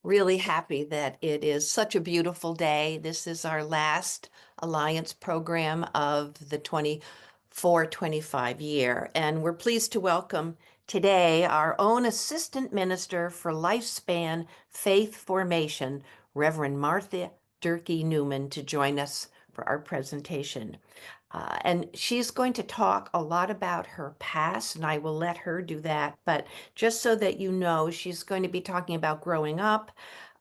really happy that it is such a beautiful day. This is our last Alliance program of the 24-25 year, and we're pleased to welcome today our own Assistant Minister for Lifespan Faith Formation, Reverend Martha Durkee-Neuman, to join us for our presentation. And she's going to talk a lot about her past, and I will let her do that. But just so that you know, she's going to be talking about growing up,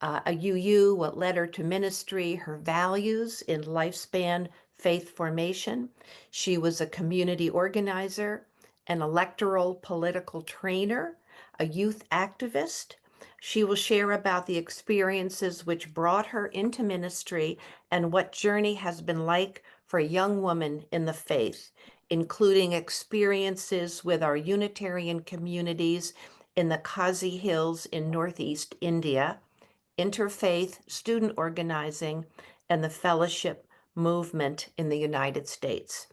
a UU, what led her to ministry, her values in lifespan faith formation. She was a community organizer, an electoral political trainer, a youth activist. She will share about the experiences which brought her into ministry and what journey has been like for a young woman in the faith, including experiences with our Unitarian communities in the Khasi Hills in Northeast India, interfaith student organizing, and the fellowship movement in the United States.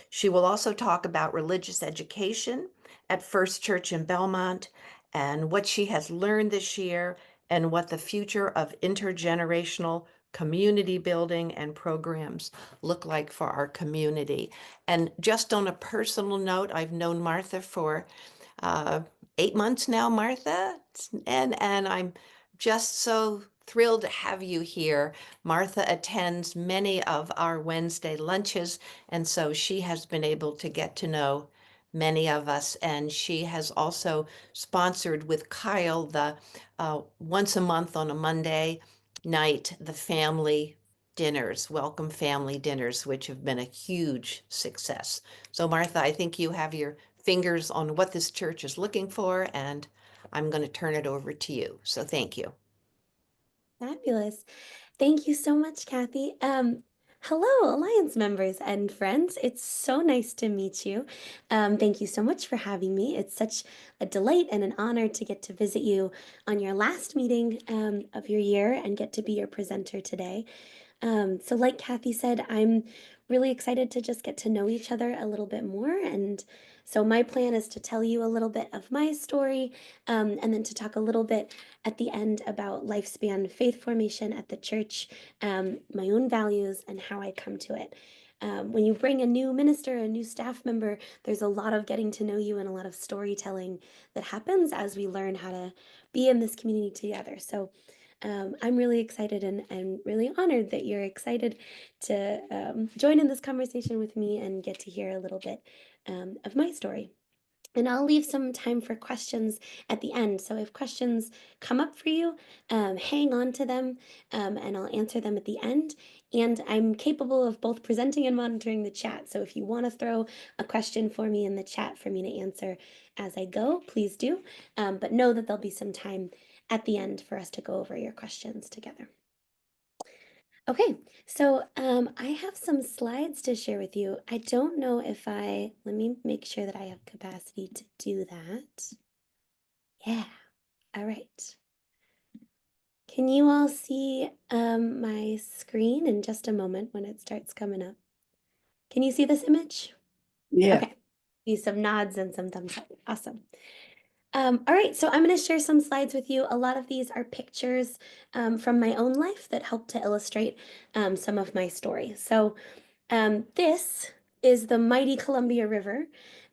She will also talk about religious education at First Church in Belmont and what she has learned this year and what the future of intergenerational community building and programs look like for our community. And just on a personal note, I've known Martha for uh, 8 months now, Martha, and I'm just so thrilled to have you here. Martha attends many of our Wednesday lunches, and so she has been able to get to know many of us. And she has also sponsored with Kyle the once a month on a Monday night, the family dinners, welcome family dinners, which have been a huge success. So, Martha, I think you have your fingers on what this church is looking for, and I'm going to turn it over to you. So, thank you. Fabulous. Thank you so much, Kathy. Hello, Alliance members and friends. It's so nice to meet you. Thank you so much for having me. It's such a delight and an honor to get to visit you on your last meeting of your year and get to be your presenter today. So like Kathy said, I'm really excited to just get to know each other a little bit more. And so my plan is to tell you a little bit of my story, and then to talk a little bit at the end about lifespan faith formation at the church, my own values, and how I come to it. When you bring a new minister, a new staff member, there's a lot of getting to know you and a lot of storytelling that happens as we learn how to be in this community together. So I'm really excited and really honored that you're excited to join in this conversation with me and get to hear a little bit of my story. And I'll leave some time for questions at the end. So if questions come up for you, hang on to them, and I'll answer them at the end. And I'm capable of both presenting and monitoring the chat. So if you want to throw a question for me in the chat for me to answer as I go, please do. But know that there'll be some time at the end for us to go over your questions together. Okay, so I have some slides to share with you. I don't know if let me make sure that I have capacity to do that. Yeah, all right. Can you all see my screen in just a moment when it starts coming up? Can you see this image? Yeah. Okay, see some nods and some thumbs up. Awesome. All right, so I'm going to share some slides with you. A lot of these are pictures from my own life that help to illustrate some of my story. So this is the mighty Columbia River,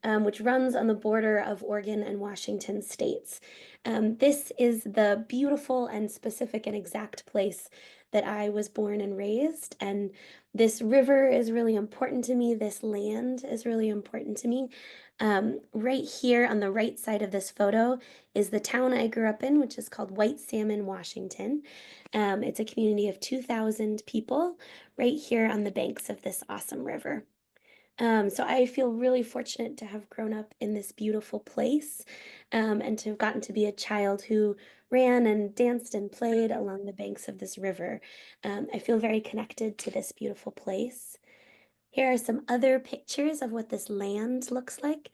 which runs on the border of Oregon and Washington states. This is the beautiful and specific and exact place that I was born and raised. And this river is really important to me. This land is really important to me. Right here on the right side of this photo is the town I grew up in, which is called White Salmon, Washington. It's a community of 2,000 people right here on the banks of this awesome river. So I feel really fortunate to have grown up in this beautiful place, and to have gotten to be a child who ran and danced and played along the banks of this river. I feel very connected to this beautiful place. Here are some other pictures of what this land looks like.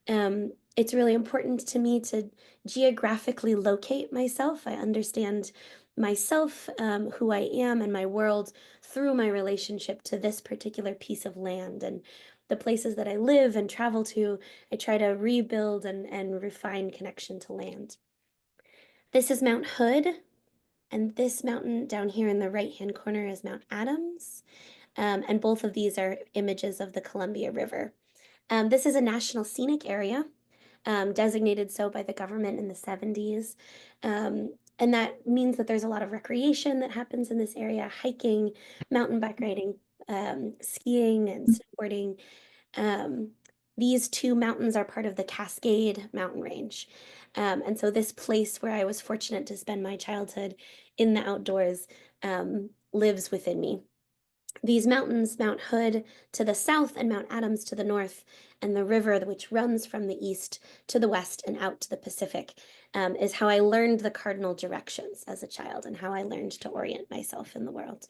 It's really important to me to geographically locate myself. I understand myself, who I am, and my world through my relationship to this particular piece of land. And the places that I live and travel to, I try to rebuild and refine connection to land. This is Mount Hood. And this mountain down here in the right-hand corner is Mount Adams. And both of these are images of the Columbia River. This is a national scenic area, designated so by the government in the 70s. And that means that there's a lot of recreation that happens in this area, hiking, mountain bike riding, skiing, and snowboarding. Um, these two mountains are part of the Cascade mountain range. And so this place where I was fortunate to spend my childhood in the outdoors lives within me. These mountains, Mount Hood to the south and Mount Adams to the north, and the river which runs from the east to the west and out to the Pacific, is how I learned the cardinal directions as a child and how I learned to orient myself in the world.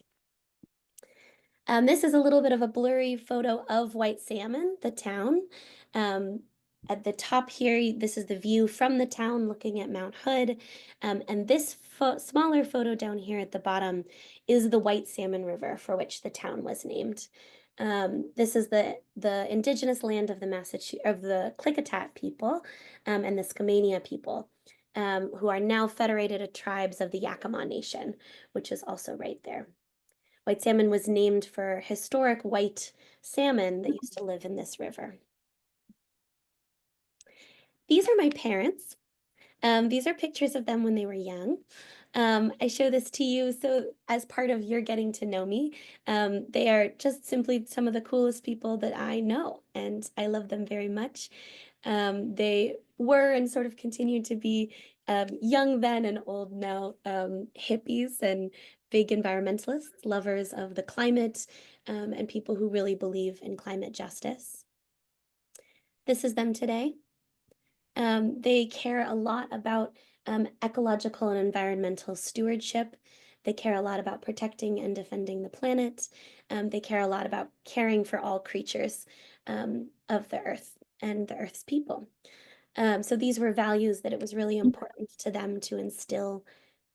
This is a little bit of a blurry photo of White Salmon, the town. At the top here, this is the view from the town looking at Mount Hood. And this smaller photo down here at the bottom is the White Salmon River for which the town was named. This is the indigenous land of the Klickitat people and the Skamania people, who are now federated tribes of the Yakama Nation, which is also right there. White salmon was named for historic white salmon that used to live in this river. These are my parents. These are pictures of them when they were young. I show this to you so as part of your getting to know me. They are just simply some of the coolest people that I know, and I love them very much. They were and sort of continue to be young then and old now, hippies and big environmentalists, lovers of the climate, and people who really believe in climate justice. This is them today. They care a lot about ecological and environmental stewardship. They care a lot about protecting and defending the planet. They care a lot about caring for all creatures of the earth and the earth's people. So these were values that it was really important to them to instill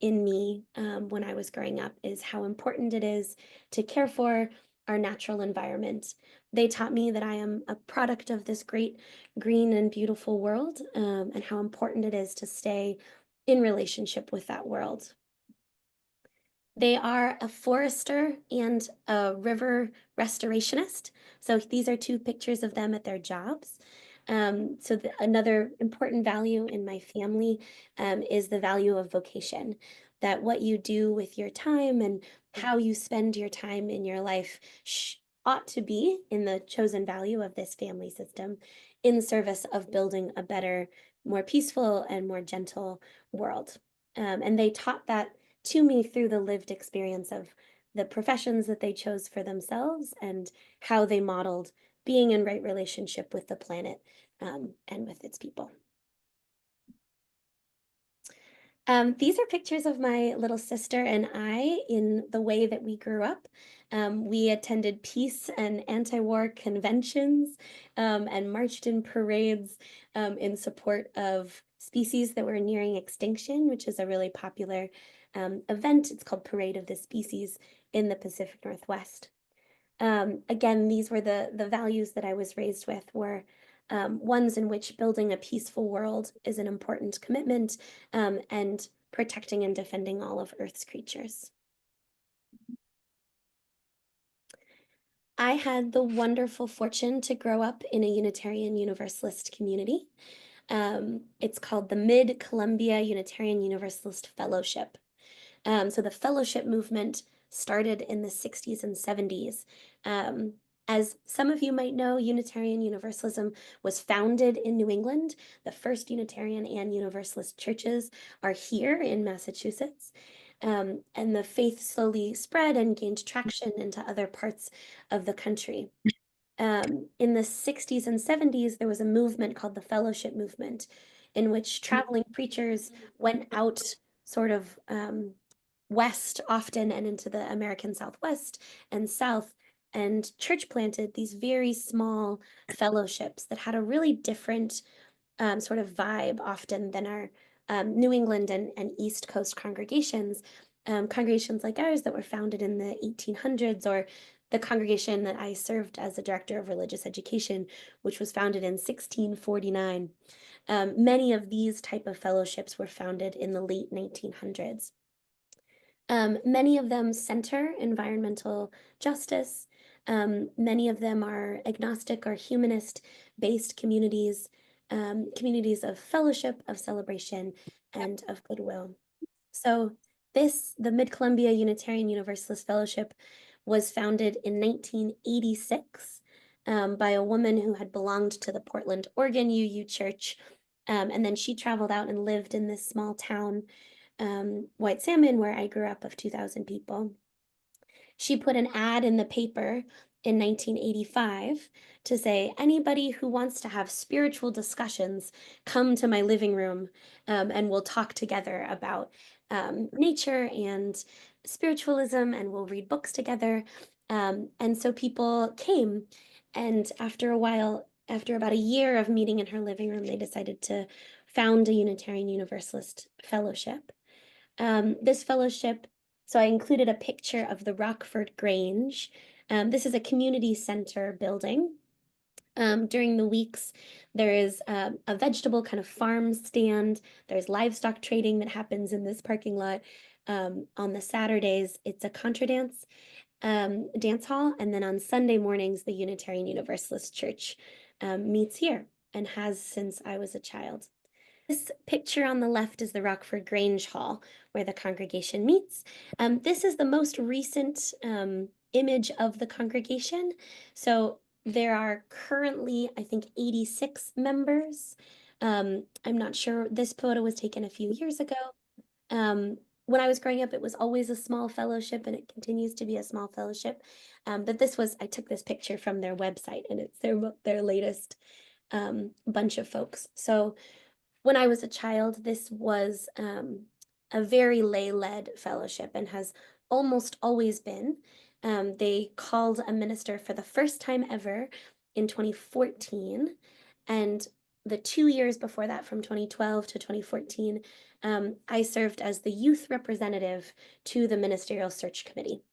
in me when I was growing up, is how important it is to care for our natural environment. They taught me that I am a product of this great green and beautiful world, and how important it is to stay in relationship with that world. They are a forester and a river restorationist. So these are two pictures of them at their jobs. Another important value in my family is the value of vocation, that what you do with your time and how you spend your time in your life ought to be in the chosen value of this family system in service of building a better, more peaceful and more gentle world. And they taught that to me through the lived experience of the professions that they chose for themselves and how they modeled being in right relationship with the planet and with its people. These are pictures of my little sister and I in the way that we grew up. We attended peace and anti-war conventions and marched in parades in support of species that were nearing extinction, which is a really popular event. It's called Parade of the Species in the Pacific Northwest. Again, these were the values that I was raised with, were ones in which building a peaceful world is an important commitment, and protecting and defending all of Earth's creatures. I had the wonderful fortune to grow up in a Unitarian Universalist community. It's called the Mid-Columbia Unitarian Universalist Fellowship. So the fellowship movement started in the 60s and 70s. As some of you might know, Unitarian Universalism was founded in New England. The first Unitarian and Universalist churches are here in Massachusetts. And the faith slowly spread and gained traction into other parts of the country. In the 60s and 70s, there was a movement called the Fellowship Movement, in which traveling preachers went out sort of west often and into the American Southwest and South, and church planted these very small fellowships that had a really different sort of vibe often than our New England and East Coast congregations. Congregations like ours that were founded in the 1800s, or the congregation that I served as the director of religious education, which was founded in 1649. Many of these type of fellowships were founded in the late 1900s. Many of them center environmental justice. Many of them are agnostic or humanist-based communities, communities of fellowship, of celebration, and of goodwill. So the Mid-Columbia Unitarian Universalist Fellowship was founded in 1986 by a woman who had belonged to the Portland, Oregon UU Church. And then she traveled out and lived in this small town, White Salmon, where I grew up, of 2,000 people. She put an ad in the paper in 1985 to say, anybody who wants to have spiritual discussions, come to my living room, and we'll talk together about nature and spiritualism, and we'll read books together. And so people came, and after a while, after about a year of meeting in her living room, they decided to found a Unitarian Universalist fellowship. This fellowship, so I included a picture of the Rockford Grange. This is a community center building. During the weeks, there is a vegetable kind of farm stand. There's livestock trading that happens in this parking lot. On the Saturdays, it's a contra dance dance hall. And then on Sunday mornings, the Unitarian Universalist Church meets here and has since I was a child. This picture on the left is the Rockford Grange Hall, where the congregation meets. This is the most recent image of the congregation. So there are currently, I think, 86 members. I'm not sure. This photo was taken a few years ago. When I was growing up, it was always a small fellowship, and it continues to be a small fellowship. But I took this picture from their website, and it's their latest bunch of folks. So when I was a child, this was a very lay-led fellowship and has almost always been. They called a minister for the first time ever in 2014. And the 2 years before that, from 2012 to 2014, I served as the youth representative to the ministerial search committee.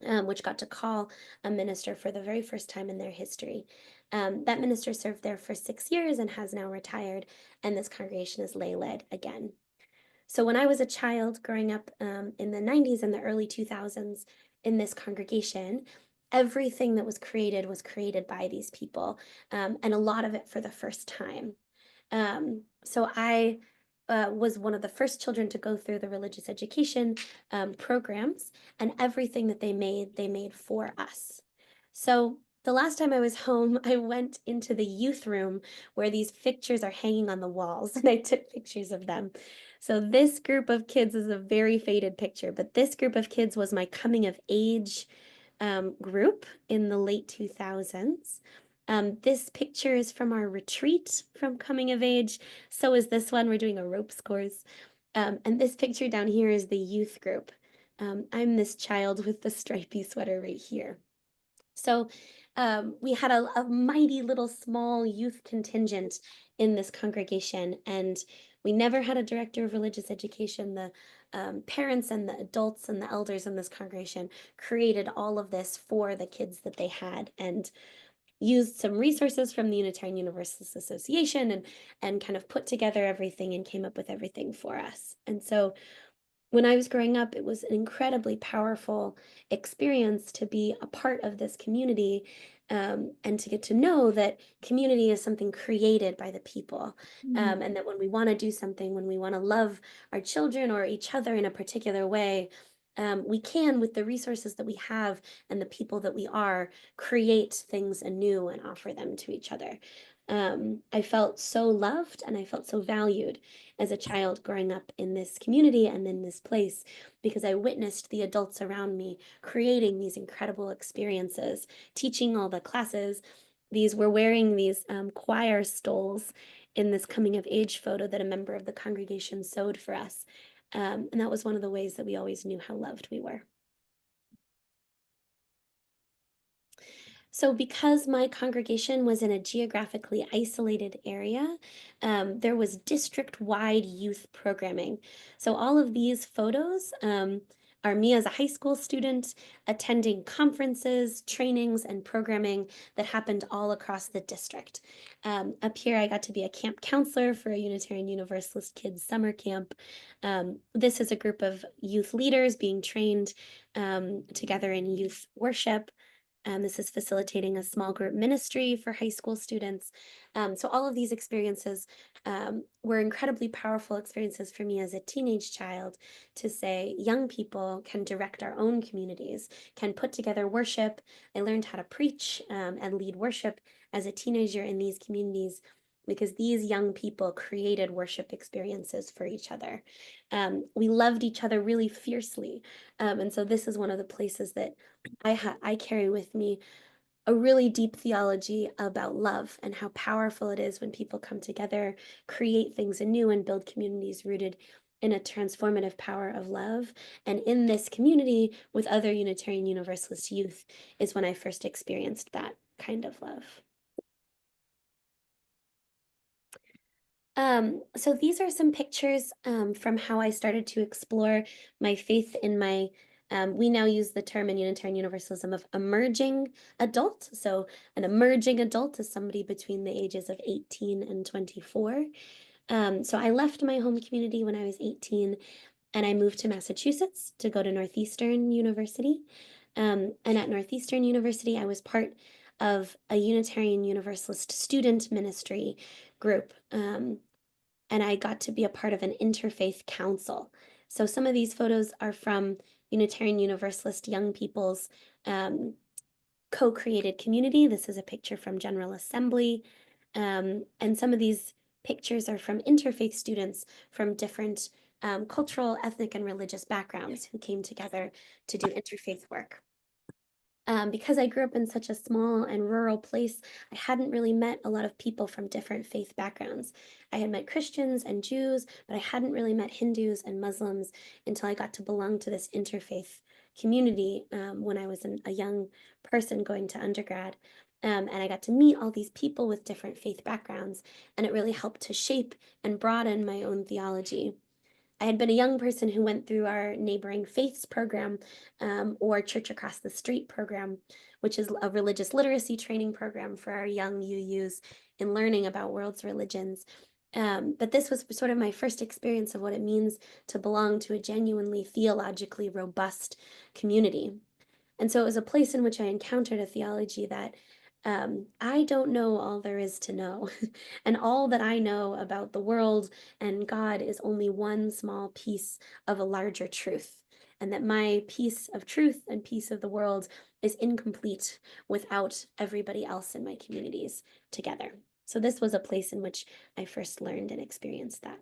Which got to call a minister for the very first time in their history. That minister served there for 6 years and has now retired, and this congregation is lay-led again. So when I was a child growing up in the 90s and the early 2000s in this congregation, everything that was created by these people, and a lot of it for the first time. So I was one of the first children to go through the religious education programs, and everything that they made for us. So the last time I was home, I went into the youth room where these pictures are hanging on the walls, and I took pictures of them. So this group of kids is a very faded picture, but this group of kids was my coming of age group in the late 2000s. This picture is from our retreat from coming of age. So is this one. We're doing a ropes course. And this picture down here is the youth group. I'm this child with the stripy sweater right here. So we had a mighty little small youth contingent in this congregation, and we never had a director of religious education. The parents and the adults and the elders in this congregation created all of this for the kids that they had, and used some resources from the Unitarian Universalist Association, and kind of put together everything and came up with everything for us. And so when I was growing up, it was an incredibly powerful experience to be a part of this community, and to get to know that community is something created by the people. And that when we want to do something, when we want to love our children or each other in a particular way, we can, with the resources that we have and the people that we are, create things anew and offer them to each other. I felt so loved and I felt so valued as a child growing up in this community and in this place, because I witnessed the adults around me creating these incredible experiences, teaching all the classes. We're wearing these choir stoles in this coming of age photo that a member of the congregation sewed for us. And that was one of the ways that we always knew how loved we were. So because my congregation was in a geographically isolated area, there was district-wide youth programming. So all of these photos are me as a high school student attending conferences, trainings, and programming that happened all across the district. Up here, I got to be a camp counselor for a Unitarian Universalist kids summer camp. This is a group of youth leaders being trained together in youth worship. This is facilitating a small group ministry for high school students. So all of these experiences were incredibly powerful experiences for me as a teenage child to say young people can direct our own communities, can put together worship. I learned how to preach and lead worship as a teenager in these communities because these young people created worship experiences for each other. We loved each other really fiercely. And so this is one of the places that I carry with me a really deep theology about love and how powerful it is when people come together, create things anew, and build communities rooted in a transformative power of love. And in this community with other Unitarian Universalist youth is when I first experienced that kind of love. So these are some pictures from how I started to explore my faith in my, we now use the term in Unitarian Universalism of emerging adult. So an emerging adult is somebody between the ages of 18 and 24. So I left my home community when I was 18 and I moved to Massachusetts to go to Northeastern University. And at Northeastern University, I was part of a Unitarian Universalist student ministry group. And I got to be a part of an interfaith council. So some of these photos are from Unitarian Universalist young people's co-created community. This is a picture from General Assembly. And some of these pictures are from interfaith students from different cultural, ethnic, and religious backgrounds who came together to do interfaith work. Because I grew up in such a small and rural place, I hadn't really met a lot of people from different faith backgrounds. I had met Christians and Jews, but I hadn't really met Hindus and Muslims until I got to belong to this interfaith community when I was a young person going to undergrad. And I got to meet all these people with different faith backgrounds, and it really helped to shape and broaden my own theology. I had been a young person who went through our neighboring faiths program or Church Across the Street program, which is a religious literacy training program for our young UUs in learning about world's religions. But this was sort of my first experience of what it means to belong to a genuinely theologically robust community. And so it was a place in which I encountered a theology that I don't know all there is to know. And all that I know about the world and God is only one small piece of a larger truth. And that my piece of truth and piece of the world is incomplete without everybody else in my communities together. So this was a place in which I first learned and experienced that.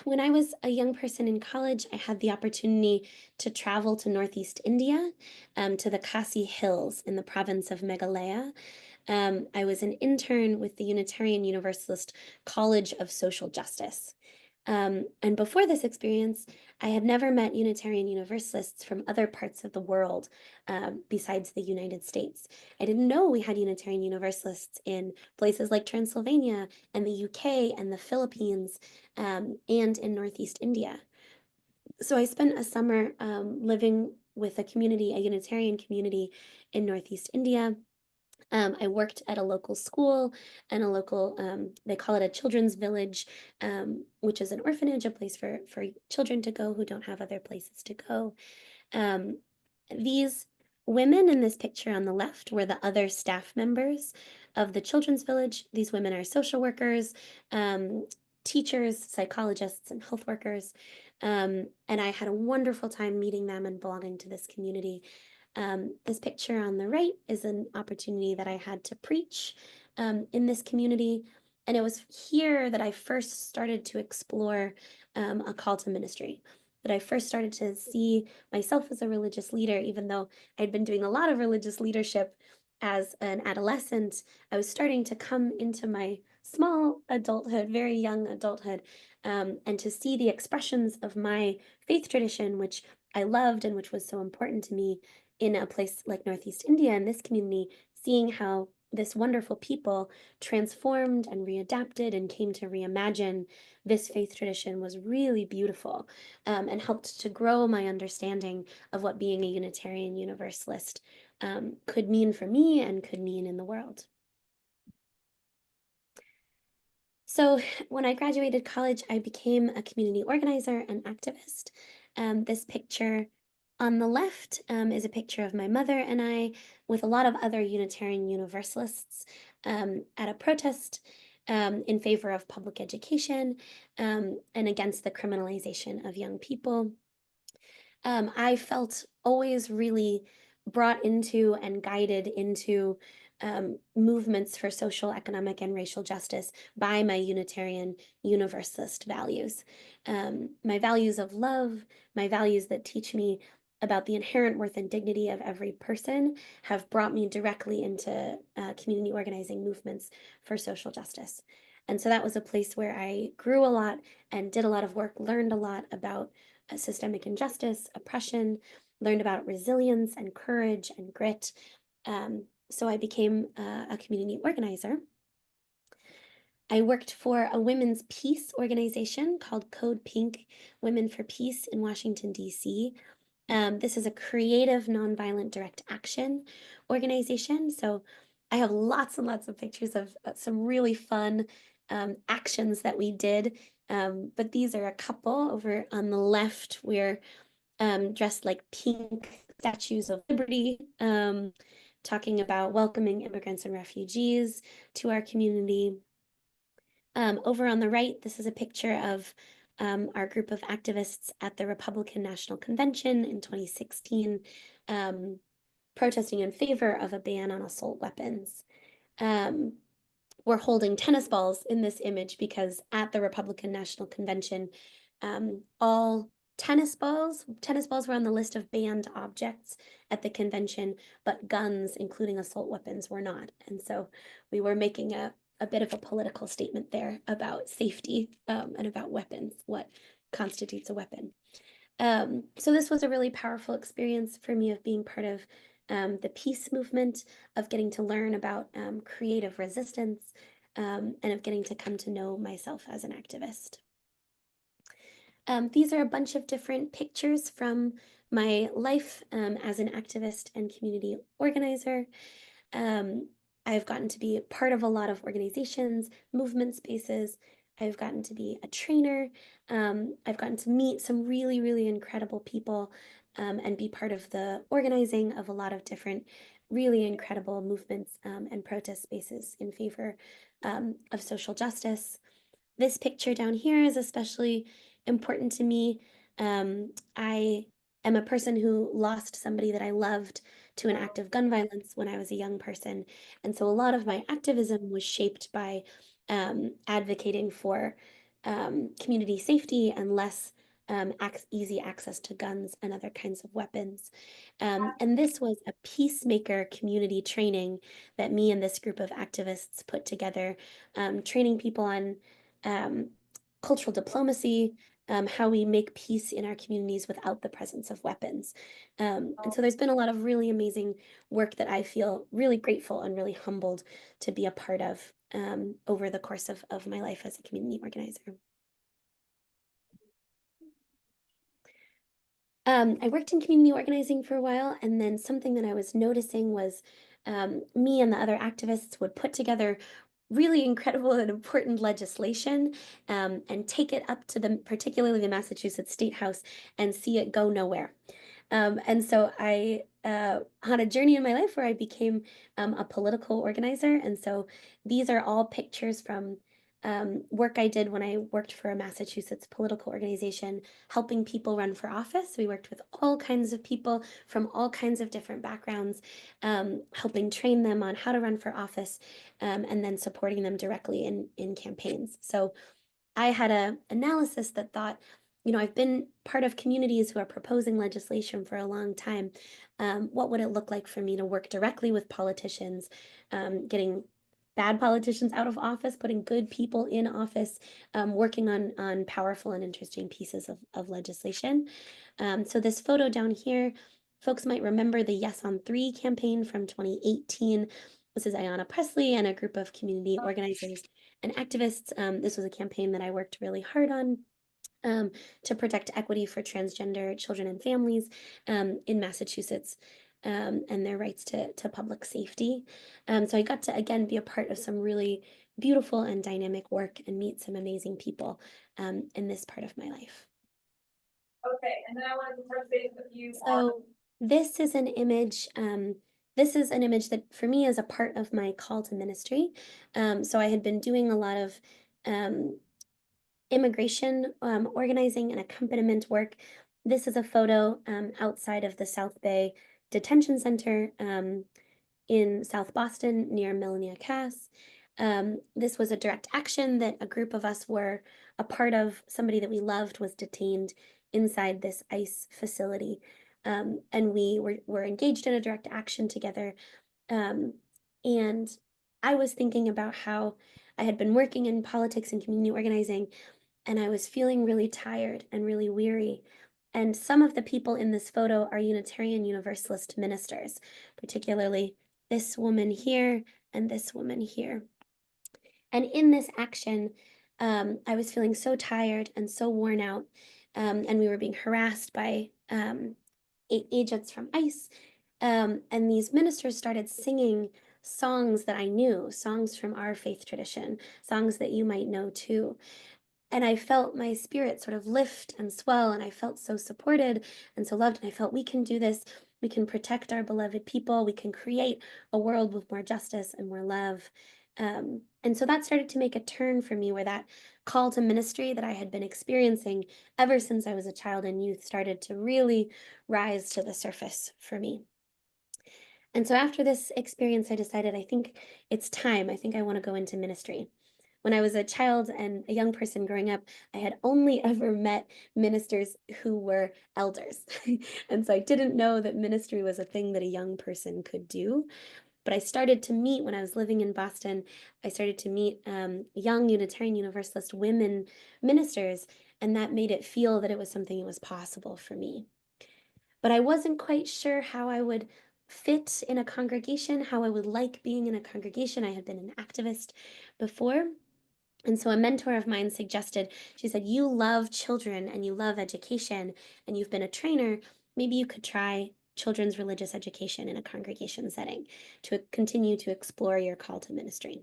When I was a young person in college, I had the opportunity to travel to Northeast India, to the Khasi Hills in the province of Meghalaya. I was an intern with the Unitarian Universalist College of Social Justice. And before this experience, I had never met Unitarian Universalists from other parts of the world besides the United States. I didn't know we had Unitarian Universalists in places like Transylvania and the UK and the Philippines and in Northeast India. So I spent a summer living with a community, a Unitarian community in Northeast India. I worked at a local school and a local, they call it a children's village, which is an orphanage, a place for children to go who don't have other places to go. Um, these women in this picture on the left were the other staff members of the children's village. These women are social workers, teachers, psychologists, and health workers. And I had a wonderful time meeting them and belonging to this community. This picture on the right is an opportunity that I had to preach in this community. And it was here that I first started to explore a call to ministry, that I first started to see myself as a religious leader, even though I'd been doing a lot of religious leadership as an adolescent. I was starting to come into my small adulthood, very young adulthood, and to see the expressions of my faith tradition, which I loved and which was so important to me in a place like Northeast India in this community, seeing how this wonderful people transformed and readapted and came to reimagine this faith tradition was really beautiful, and helped to grow my understanding of what being a Unitarian Universalist could mean for me and could mean in the world. So when I graduated college, I became a community organizer and activist. This picture on the left is a picture of my mother and I with a lot of other Unitarian Universalists at a protest in favor of public education and against the criminalization of young people. I felt always really brought into and guided into movements for social, economic, and racial justice by my Unitarian Universalist values. My values of love, my values that teach me about the inherent worth and dignity of every person have brought me directly into community organizing movements for social justice. And so that was a place where I grew a lot and did a lot of work, learned a lot about systemic injustice, oppression, learned about resilience and courage and grit. So I became a community organizer. I worked for a women's peace organization called Code Pink Women for Peace in Washington, D.C. This is a creative, nonviolent direct action organization. So I have lots and lots of pictures of some really fun actions that we did. But these are a couple. Over on the left. We're dressed like pink statues of liberty, talking about welcoming immigrants and refugees to our community. Over on the right, this is a picture of our group of activists at the Republican National Convention in 2016, protesting in favor of a ban on assault weapons. We're holding tennis balls in this image because at the Republican National Convention, all tennis balls were on the list of banned objects at the convention, but guns, including assault weapons, were not. And so we were making a bit of a political statement there about safety and about weapons, what constitutes a weapon. So this was a really powerful experience for me of being part of the peace movement, of getting to learn about creative resistance, and of getting to come to know myself as an activist. These are a bunch of different pictures from my life as an activist and community organizer. I've gotten to be part of a lot of organizations, movement spaces. I've gotten to be a trainer. I've gotten to meet some really, really incredible people and be part of the organizing of a lot of different really incredible movements and protest spaces in favor of social justice. This picture down here is especially important to me. I am a person who lost somebody that I loved to an act of gun violence when I was a young person. And so a lot of my activism was shaped by advocating for community safety and less easy access to guns and other kinds of weapons. And this was a peacemaker community training that me and this group of activists put together, training people on um, cultural diplomacy, how we make peace in our communities without the presence of weapons. And so there's been a lot of really amazing work that I feel really grateful and really humbled to be a part of over the course of my life as a community organizer. I worked in community organizing for a while, and then something that I was noticing was me and the other activists would put together really incredible and important legislation and take it up to particularly the Massachusetts State House, and see it go nowhere. And so I had a journey in my life where I became a political organizer. And so these are all pictures from work I did when I worked for a Massachusetts political organization, helping people run for office. We worked with all kinds of people from all kinds of different backgrounds, helping train them on how to run for office, and then supporting them directly in campaigns. So I had an analysis that thought, I've been part of communities who are proposing legislation for a long time. What would it look like for me to work directly with politicians, getting bad politicians out of office, putting good people in office, working on powerful and interesting pieces of legislation. So this photo down here, folks might remember the Yes on 3 campaign from 2018. This is Ayanna Presley and a group of community organizers and activists. This was a campaign that I worked really hard on um, to protect equity for transgender children and families in Massachusetts and their rights to public safety. So I got to, again, be a part of some really beautiful and dynamic work and meet some amazing people in this part of my life. Okay, and then I wanted to touch base with you on. So this is an image. This is an image that for me is a part of my call to ministry. So I had been doing a lot of um, immigration organizing and accompaniment work. This is a photo outside of the South Bay Detention Center in South Boston near Melania Cass. This was a direct action that a group of us were a part of. Somebody that we loved was detained inside this ICE facility. And we were engaged in a direct action together. And I was thinking about how I had been working in politics and community organizing, and I was feeling really tired and really weary. And some of the people in this photo are Unitarian Universalist ministers, particularly this woman here and this woman here. And in this action, I was feeling so tired and so worn out, and we were being harassed by agents from ICE. And these ministers started singing songs that I knew, songs from our faith tradition, songs that you might know too. And I felt my spirit sort of lift and swell, and I felt so supported and so loved. And I felt we can do this. We can protect our beloved people. We can create a world with more justice and more love. And so that started to make a turn for me where that call to ministry that I had been experiencing ever since I was a child and youth started to really rise to the surface for me. And so after this experience, I decided I think it's time. I think I want to go into ministry. When I was a child and a young person growing up, I had only ever met ministers who were elders. And so I didn't know that ministry was a thing that a young person could do. But I started to meet, when I was living in Boston, I started to meet young Unitarian Universalist women ministers, and that made it feel that it was something that was possible for me. But I wasn't quite sure how I would fit in a congregation, how I would like being in a congregation. I had been an activist before. And so a mentor of mine suggested, she said, you love children and you love education and you've been a trainer. Maybe you could try children's religious education in a congregation setting to continue to explore your call to ministry.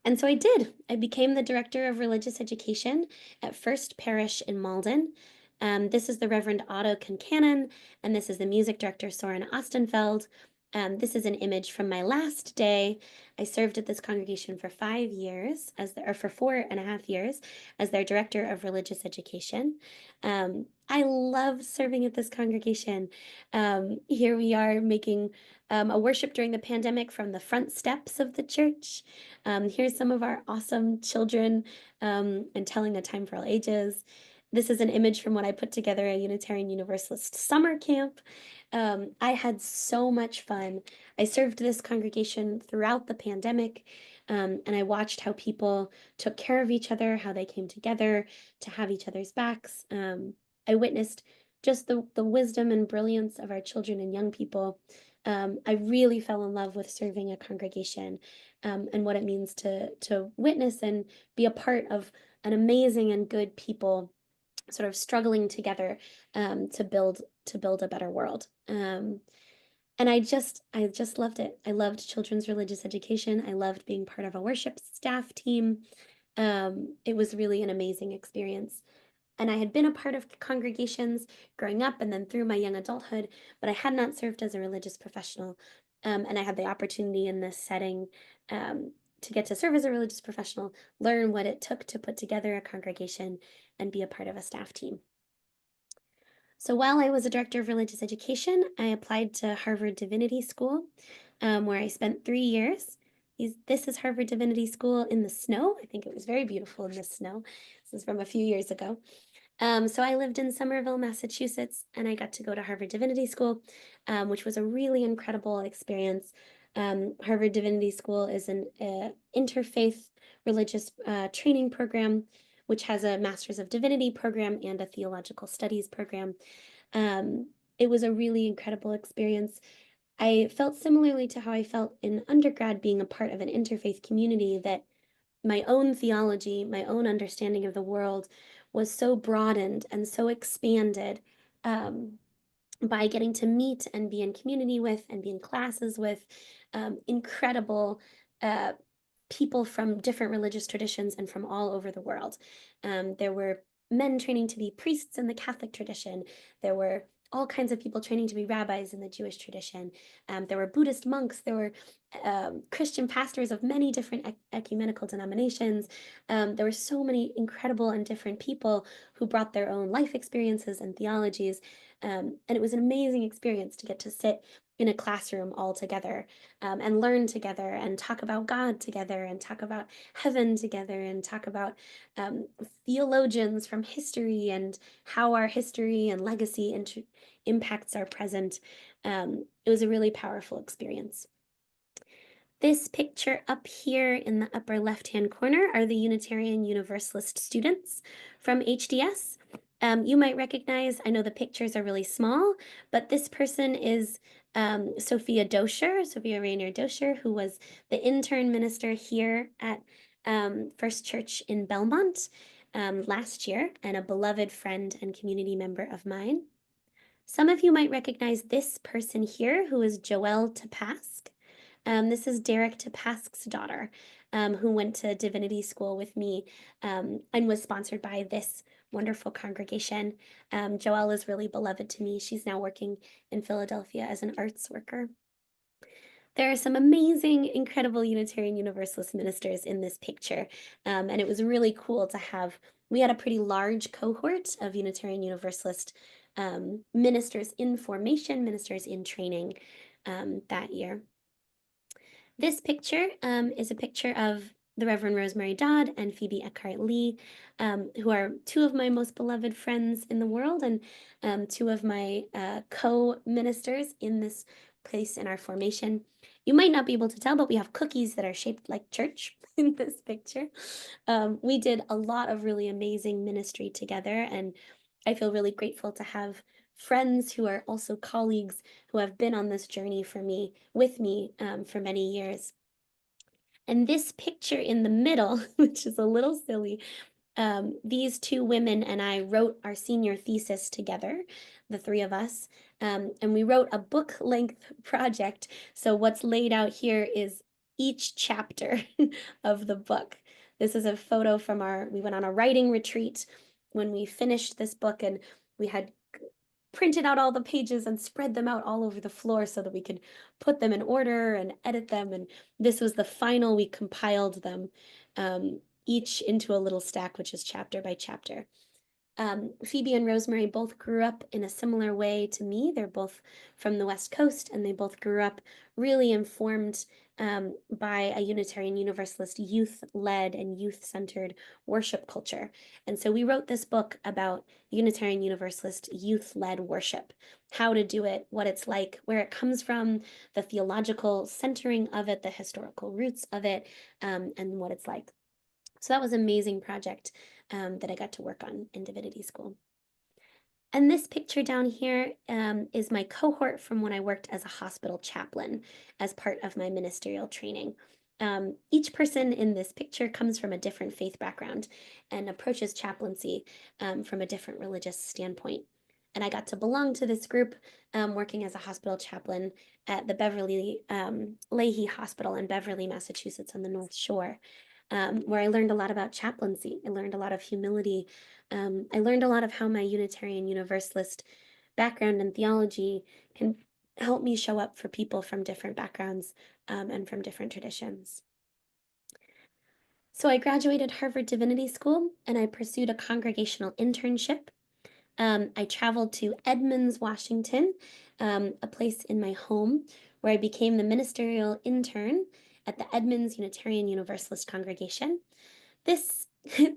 And so I did. I became the director of religious education at First Parish in Malden. This is the Reverend Otto Concannon, and this is the music director, Soren Ostenfeld. This is an image from my last day. I served at this congregation for 5 years, or for 4.5 years, as their director of religious education. I love serving at this congregation. Here we are making a worship during the pandemic from the front steps of the church. Here's some of our awesome children and telling a time for all ages. This is an image from when I put together a Unitarian Universalist summer camp. I had so much fun. I served this congregation throughout the pandemic, and I watched how people took care of each other, how they came together to have each other's backs. I witnessed just the wisdom and brilliance of our children and young people. I really fell in love with serving a congregation and what it means to witness and be a part of an amazing and good people sort of struggling together to build a better world. And I just loved it. I loved children's religious education. I loved being part of a worship staff team. It was really an amazing experience. And I had been a part of congregations growing up and then through my young adulthood, but I had not served as a religious professional. And I had the opportunity in this setting to get to serve as a religious professional, learn what it took to put together a congregation, and be a part of a staff team. So while I was a director of religious education, I applied to Harvard Divinity School, where I spent 3 years. This is Harvard Divinity School in the snow. I think it was very beautiful in the snow. This is from a few years ago. So I lived in Somerville, Massachusetts, and I got to go to Harvard Divinity School, which was a really incredible experience. Harvard Divinity School is an interfaith religious training program, which has a Master's of Divinity program and a Theological Studies program. It was a really incredible experience. I felt similarly to how I felt in undergrad being a part of an interfaith community, that my own theology, my own understanding of the world was so broadened and so expanded um, by getting to meet and be in community with and be in classes with incredible uh, people from different religious traditions and from all over the world. There were men training to be priests in the Catholic tradition. There were all kinds of people training to be rabbis in the Jewish tradition. There were Buddhist monks. There were Christian pastors of many different ecumenical denominations. There were so many incredible and different people who brought their own life experiences and theologies. And it was an amazing experience to get to sit in a classroom all together and learn together and talk about God together and talk about heaven together and talk about theologians from history and how our history and legacy impacts our present. It was a really powerful experience. This picture up here in the upper left-hand corner are the Unitarian Universalist students from HDS. You might recognize, I know the pictures are really small, but this person is Sophia Rainier Dosher, who was the intern minister here at First Church in Belmont last year, and a beloved friend and community member of mine. Some of you might recognize this person here, who is Joelle Tapask. This is Derek Tapask's daughter, who went to divinity school with me and was sponsored by this wonderful congregation. Joelle is really beloved to me. She's now working in Philadelphia as an arts worker. There are some amazing, incredible Unitarian Universalist ministers in this picture, and it was really cool to have. We had a pretty large cohort of Unitarian Universalist ministers in formation, ministers in training that year. This picture is a picture of the Reverend Rosemary Dodd and Phoebe Eckhart Lee, who are two of my most beloved friends in the world and two of my co-ministers in this place in our formation. You might not be able to tell, but we have cookies that are shaped like church in this picture. We did a lot of really amazing ministry together, and I feel really grateful to have friends who are also colleagues who have been on this journey with me for many years. And this picture in the middle, which is a little silly, these two women and I wrote our senior thesis together, the three of us, and we wrote a book-length project. So what's laid out here is each chapter of the book. This is a photo from we went on a writing retreat when we finished this book, and we had printed out all the pages and spread them out all over the floor so that we could put them in order and edit them. And this was the final. We compiled them each into a little stack, which is chapter by chapter. Phoebe and Rosemary both grew up in a similar way to me. They're both from the West Coast, and they both grew up really informed by a Unitarian Universalist youth-led and youth-centered worship culture. And so we wrote this book about Unitarian Universalist youth-led worship, how to do it, what it's like, where it comes from, the theological centering of it, the historical roots of it, and what it's like. So that was an amazing project that I got to work on in divinity school. And this picture down here is my cohort from when I worked as a hospital chaplain as part of my ministerial training. Each person in this picture comes from a different faith background and approaches chaplaincy from a different religious standpoint. And I got to belong to this group working as a hospital chaplain at the Beverly Leahy Hospital in Beverly, Massachusetts on the North Shore. Where I learned a lot about chaplaincy. I learned a lot of humility. I learned a lot of how my Unitarian Universalist background and theology can help me show up for people from different backgrounds and from different traditions. So I graduated Harvard Divinity School and I pursued a congregational internship. I traveled to Edmonds, Washington, a place in my home where I became the ministerial intern at the Edmonds Unitarian Universalist congregation. This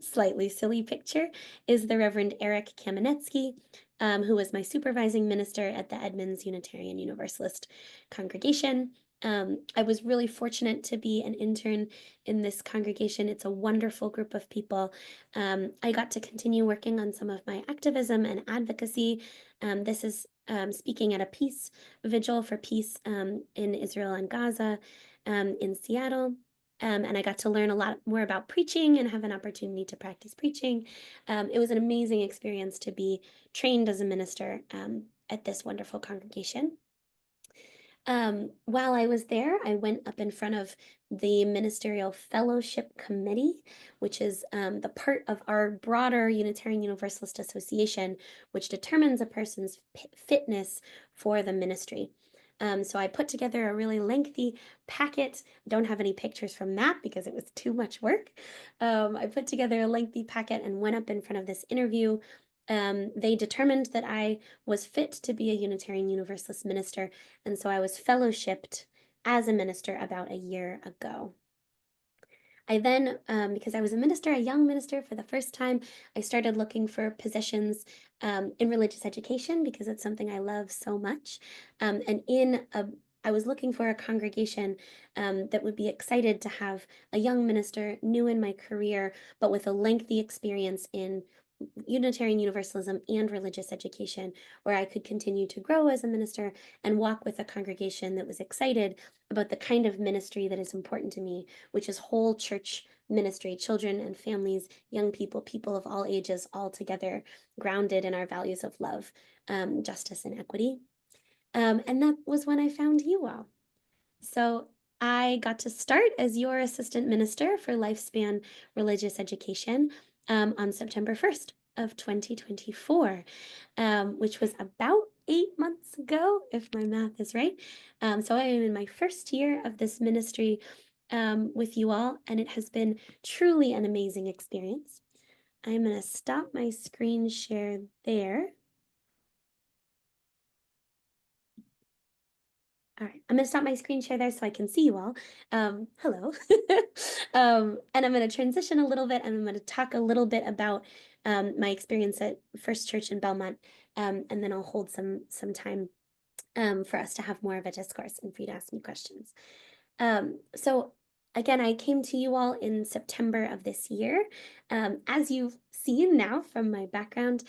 slightly silly picture is the Reverend Eric Kamenetsky, who was my supervising minister at the Edmonds Unitarian Universalist congregation. I was really fortunate to be an intern in this congregation. It's a wonderful group of people. I got to continue working on some of my activism and advocacy. This is speaking at a peace vigil for peace in Israel and Gaza in Seattle. And I got to learn a lot more about preaching and have an opportunity to practice preaching. It was an amazing experience to be trained as a minister at this wonderful congregation. While I was there, I went up in front of the Ministerial Fellowship Committee, which is the part of our broader Unitarian Universalist Association, which determines a person's fitness for the ministry. So I put together a really lengthy packet. Don't have any pictures from that because it was too much work. I put together a lengthy packet and went up in front of this interview. They determined that I was fit to be a Unitarian Universalist minister, and so I was fellowshipped as a minister about a year ago. I then, because I was a minister, a young minister for the first time, I started looking for positions in religious education because it's something I love so much. I was looking for a congregation that would be excited to have a young minister, new in my career, but with a lengthy experience in Unitarian Universalism and religious education, where I could continue to grow as a minister and walk with a congregation that was excited about the kind of ministry that is important to me, which is whole church ministry, children and families, young people, people of all ages, all together, grounded in our values of love, justice, and equity. And that was when I found you all. So I got to start as your assistant minister for Lifespan Religious Education on September 1st of 2024, which was about 8 months ago, if my math is right. So I am in my first year of this ministry with you all, and it has been truly an amazing experience. I'm going to stop my screen share there. All right, I'm going to stop my screen share there so I can see you all. Hello. And I'm going to transition a little bit and I'm going to talk a little bit about my experience at First Church in Belmont, and then I'll hold some time for us to have more of a discourse and for you to ask me questions. So again, I came to you all in September of this year. As you've seen now from my background,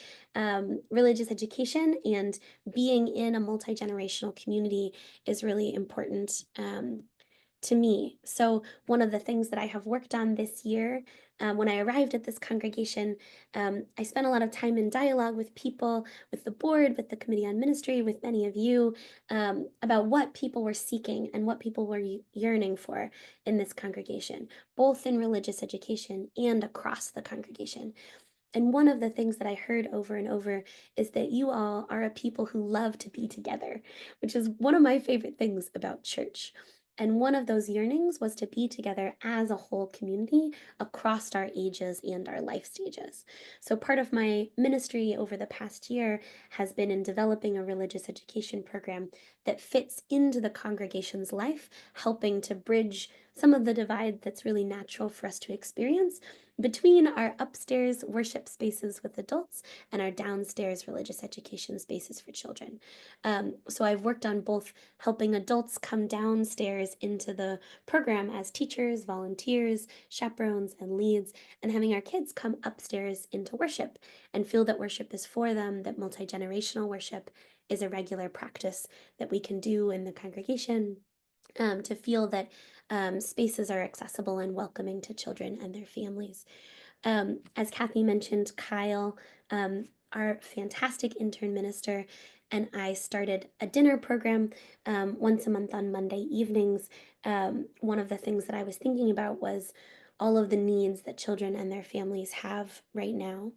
religious education and being in a multi-generational community is really important to me. So one of the things that I have worked on this year, when I arrived at this congregation, I spent a lot of time in dialogue with people, with the board, with the committee on ministry, with many of you, about what people were seeking and what people were yearning for in this congregation, both in religious education and across the congregation. And one of the things that I heard over and over is that you all are a people who love to be together, which is one of my favorite things about church. And one of those yearnings was to be together as a whole community across our ages and our life stages. So part of my ministry over the past year has been in developing a religious education program that fits into the congregation's life, helping to bridge some of the divide that's really natural for us to experience between our upstairs worship spaces with adults and our downstairs religious education spaces for children. So I've worked on both helping adults come downstairs into the program as teachers, volunteers, chaperones, and leads, and having our kids come upstairs into worship and feel that worship is for them, that multi-generational worship is a regular practice that we can do in the congregation, to feel that spaces are accessible and welcoming to children and their families. As Kathy mentioned, Kyle, our fantastic intern minister, and I started a dinner program once a month on Monday evenings. One of the things that I was thinking about was all of the needs that children and their families have right now,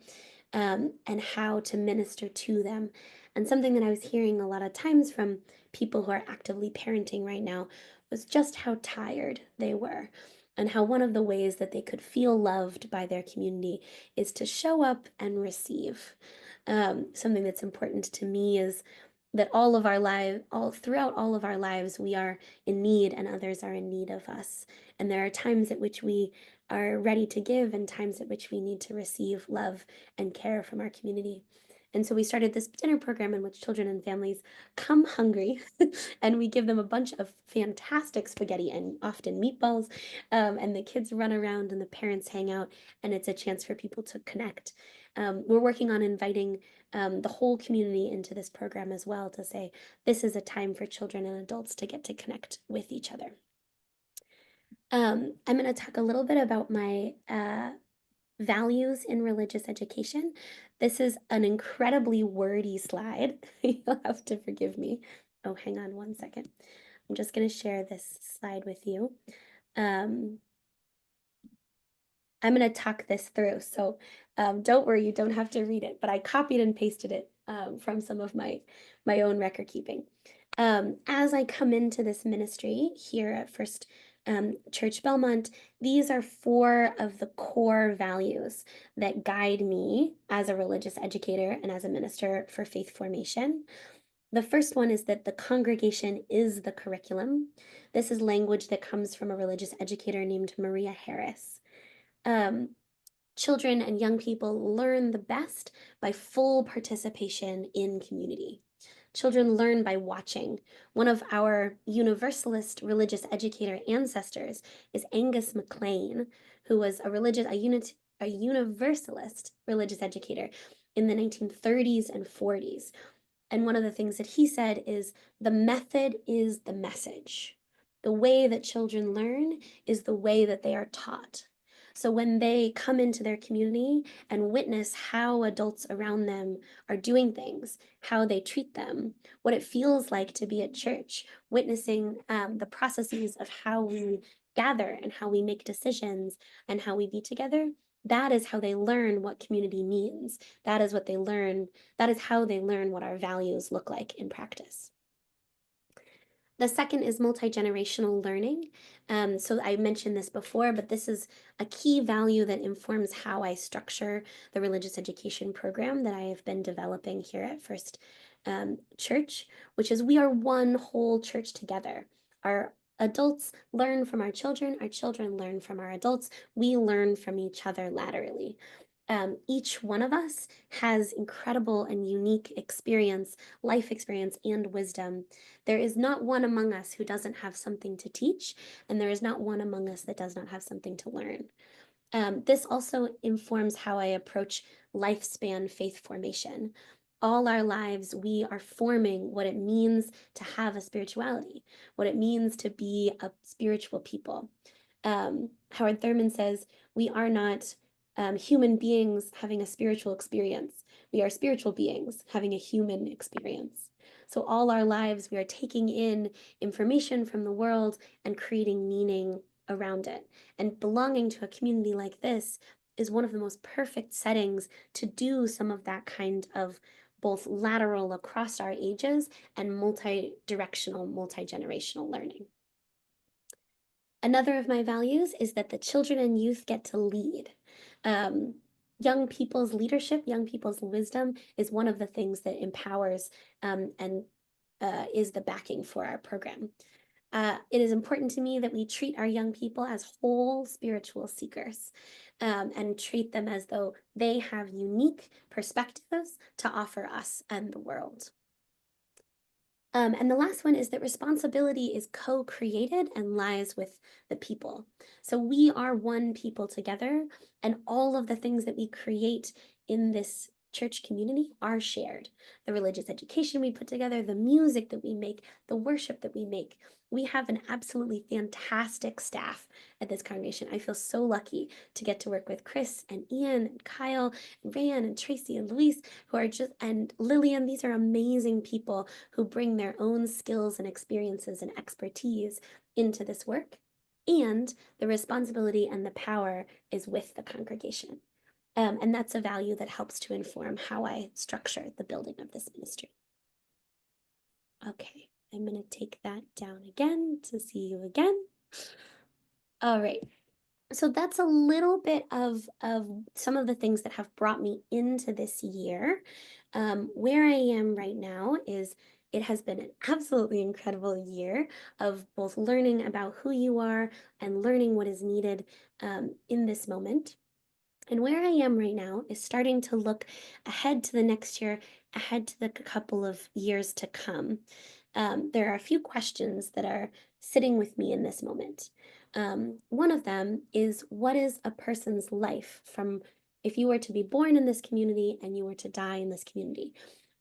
and how to minister to them. And something that I was hearing a lot of times from people who are actively parenting right now was just how tired they were, and how one of the ways that they could feel loved by their community is to show up and receive. Something that's important to me is that all of our lives, all throughout all of our lives, we are in need and others are in need of us. And there are times at which we are ready to give and times at which we need to receive love and care from our community. And so we started this dinner program in which children and families come hungry and we give them a bunch of fantastic spaghetti and often meatballs. And the kids run around and the parents hang out, and it's a chance for people to connect. We're working on inviting the whole community into this program as well, to say this is a time for children and adults to get to connect with each other. I'm going to talk a little bit about my values in religious education. This is an incredibly wordy slide. You'll have to forgive me. Oh, hang on one second. I'm just going to share this slide with you. I'm going to talk this through. So don't worry, you don't have to read it, but I copied and pasted it from some of my own record keeping. As I come into this ministry here at First Church Belmont, these are 4 of the core values that guide me as a religious educator and as a minister for faith formation. The first one is that the congregation is the curriculum. This is language that comes from a religious educator named Maria Harris. Children and young people learn the best by full participation in community. Children learn by watching. One of our universalist religious educator ancestors is Angus MacLean, who was a universalist religious educator in the 1930s and 40s. And one of the things that he said is, the method is the message. The way that children learn is the way that they are taught. So when they come into their community and witness how adults around them are doing things, how they treat them, what it feels like to be at church, witnessing the processes of how we gather and how we make decisions and how we be together, that is how they learn what community means. That is what they learn. That is how they learn what our values look like in practice. The second is multi-generational learning. So I mentioned this before, but this is a key value that informs how I structure the religious education program that I have been developing here at First Church, which is we are one whole church together. Our adults learn from our children learn from our adults, we learn from each other laterally. Each one of us has incredible and unique experience, life experience, and wisdom. There is not one among us who doesn't have something to teach, and there is not one among us that does not have something to learn. This also informs how I approach lifespan faith formation. All our lives, we are forming what it means to have a spirituality, what it means to be a spiritual people. Howard Thurman says, we are not human beings having a spiritual experience. We are spiritual beings having a human experience. So all our lives, we are taking in information from the world and creating meaning around it. And belonging to a community like this is one of the most perfect settings to do some of that kind of both lateral across our ages and multi-directional, multi-generational learning. Another of my values is that the children and youth get to lead. Young people's leadership, young people's wisdom is one of the things that empowers and is the backing for our program. It is important to me that we treat our young people as whole spiritual seekers and treat them as though they have unique perspectives to offer us and the world. And the last one is that responsibility is co-created and lies with the people. So we are one people together, and all of the things that we create in this church community are shared. The religious education we put together, the music that we make, the worship that we make. We have an absolutely fantastic staff at this congregation. I feel so lucky to get to work with Chris and Ian and Kyle and Rayanne and Tracy and Luis, who are and Lillian. These are amazing people who bring their own skills and experiences and expertise into this work. And the responsibility and the power is with the congregation. And that's a value that helps to inform how I structure the building of this ministry. Okay, I'm going to take that down again to see you again. All right. So that's a little bit of some of the things that have brought me into this year. Where I am right now is it has been an absolutely incredible year of both learning about who you are and learning what is needed in this moment. And where I am right now is starting to look ahead to the next year, ahead to the couple of years to come. There are a few questions that are sitting with me in this moment. One of them is, what is a person's life from if you were to be born in this community and you were to die in this community?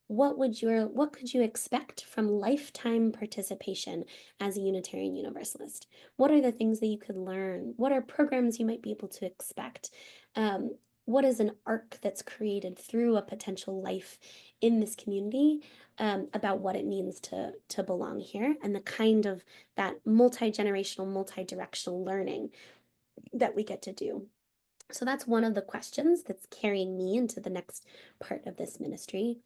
What could you expect from lifetime participation as a Unitarian Universalist? What are the things that you could learn? What are programs you might be able to expect? Um, what is an arc that's created through a potential life in this community, about what it means to belong here, and the kind of that multi-generational, multi-directional learning that we get to do. So that's one of the questions that's carrying me into the next part of this ministry.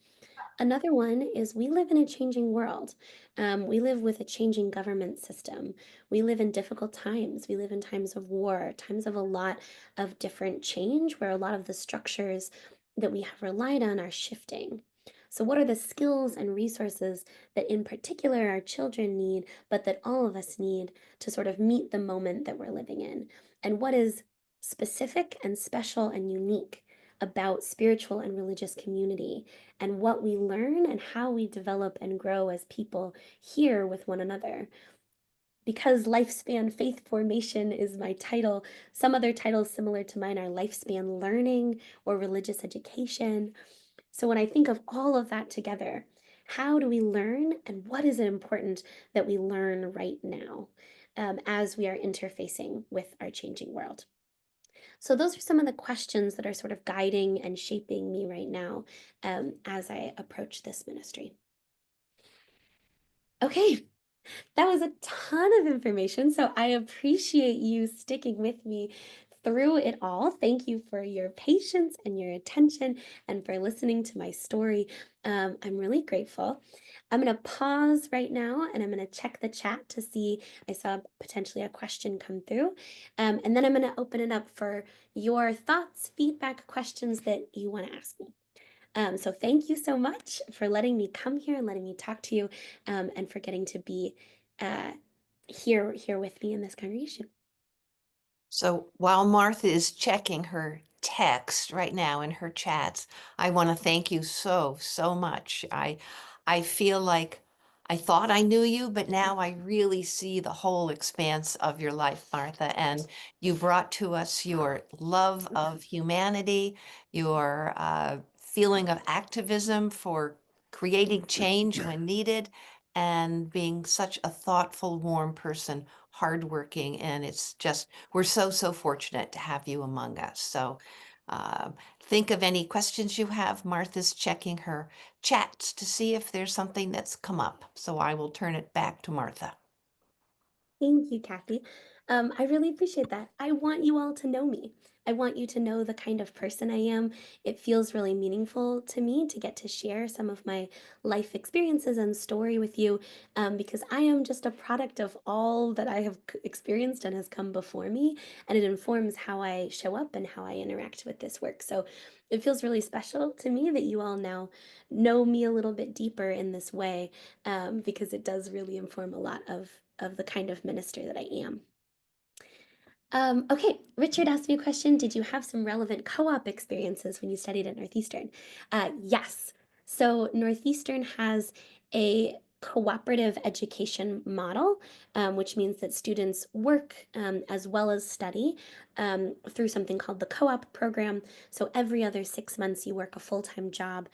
Another one is, we live in a changing world. We live with a changing government system. We live in difficult times. We live in times of war, times of a lot of different change, where a lot of the structures that we have relied on are shifting. So, what are the skills and resources that, in particular, our children need, but that all of us need to sort of meet the moment that we're living in? And what is specific and special and unique about spiritual and religious community, and what we learn and how we develop and grow as people here with one another? Because lifespan faith formation is my title, some other titles similar to mine are lifespan learning or religious education. So when I think of all of that together, how do we learn, and what is it important that we learn right now, as we are interfacing with our changing world? So those are some of the questions that are sort of guiding and shaping me right now, as I approach this ministry. Okay, that was a ton of information, so I appreciate you sticking with me through it all. Thank you for your patience and your attention and for listening to my story. I'm really grateful. I'm going to pause right now and I'm going to check the chat to see. I saw potentially a question come through. And then I'm going to open it up for your thoughts, feedback, questions that you want to ask me. So thank you so much for letting me come here and letting me talk to you, and for getting to be uh, here with me in this congregation. So while Martha is checking her text right now in her chats, I want to thank you so much. I feel like I thought I knew you, but now I really see the whole expanse of your life, Martha. And you brought to us your love of humanity, your feeling of activism for creating change when needed, and being such a thoughtful, warm person, hardworking. And it's just, we're so fortunate to have you among us. So think of any questions you have. Martha's checking her chats to see if there's something that's come up. So I will turn it back to Martha. Thank you, Kathy. I really appreciate that. I want you all to know me. I want you to know the kind of person I am. It feels really meaningful to me to get to share some of my life experiences and story with you, because I am just a product of all that I have experienced and has come before me, and it informs how I show up and how I interact with this work. So it feels really special to me that you all now know me a little bit deeper in this way, because it does really inform a lot of the kind of minister that I am. Okay, Richard asked me a question. Did you have some relevant co-op experiences when you studied at Northeastern? Yes. So Northeastern has a cooperative education model, which means that students work, as well as study, through something called the co-op program. So every other 6 months, you work a full-time job,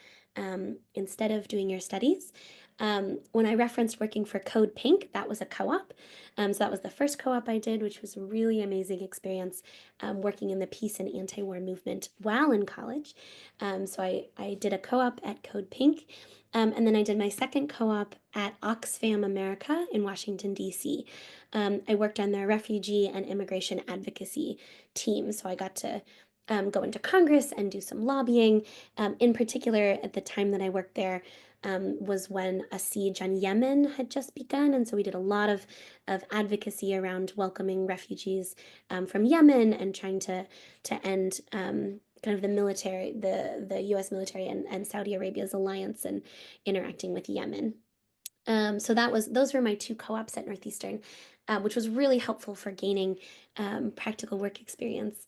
instead of doing your studies. When I referenced working for Code Pink, that was a co-op. So that was the first co-op I did, which was a really amazing experience, working in the peace and anti-war movement while in college. So I did a co-op at Code Pink, and then I did my second co-op at Oxfam America in Washington, D.C. I worked on their refugee and immigration advocacy team, so I got to go into Congress and do some lobbying. In particular, at the time that I worked there, was when a siege on Yemen had just begun. And so we did a lot of advocacy around welcoming refugees, from Yemen, and trying to end, kind of the military, the US military and Saudi Arabia's alliance, and interacting with Yemen. So those were my two co-ops at Northeastern, which was really helpful for gaining practical work experience,